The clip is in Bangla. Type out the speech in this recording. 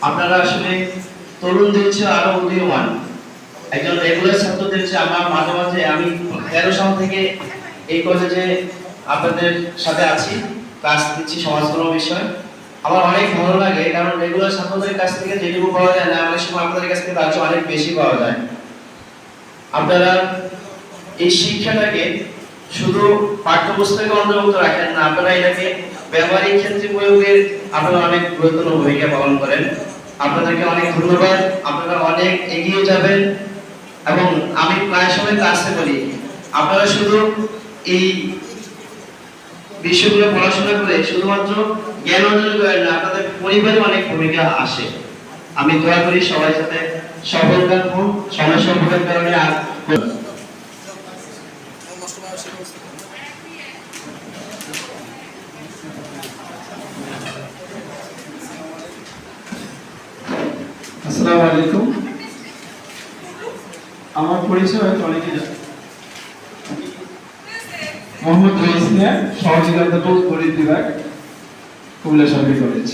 আপনারা আসলে তরুণদের চেয়ে আরো উদীয়মান। একজন রেগুলার ছাত্রদের চেয়ে আমার মাঝে মাঝে আমি 13 সাল থেকে এই কলেজে আপনাদের সাথে আছি, ক্লাস দিচ্ছি সমাজকর্ম বিষয়। আমার অনেক ভালো লাগে, কারণ রেগুলার ছাত্রদের কাছ থেকে যেটুকু পাওয়া যায় না, অনেক সময় আপনাদের কাছ থেকে তার চেয়ে অনেক বেশি পাওয়া যায়। আপনারা এই শিক্ষাটাকে শুধু পাঠ্যপুস্তকে অন্তর্ভুক্ত রাখেন না, আপনারা এটাকে ব্যবহারিক ক্ষেত্রে প্রয়োগের আপনারা অনেক গুরুত্বপূর্ণ ভূমিকা পালন করেন। আপনাদেরকে অনেক ধন্যবাদ। আপনারা অনেক এগিয়ে যাবেন। এবং আমি প্রায় সময় ক্লাসে বলি, আপনারা শুধু এই বিষয়গুলো পড়াশোনা করে শুধুমাত্র জ্ঞান অর্জন করেন না, আপনাদের পরিবারে অনেক ভূমিকা আসে। আমি দোয়া করি সবাই সাথে সফলতা হোক, সময় স্বল্পতার কারণে আসসালামু আলাইকুম। আমার পরিচয় হয়তো অনেকেই জানেন। মোহাম্মদ রইস মিয়া, সহযোগী অধ্যাপক গণিত বিভাগ, কুমিল্লা সরকারি কলেজ।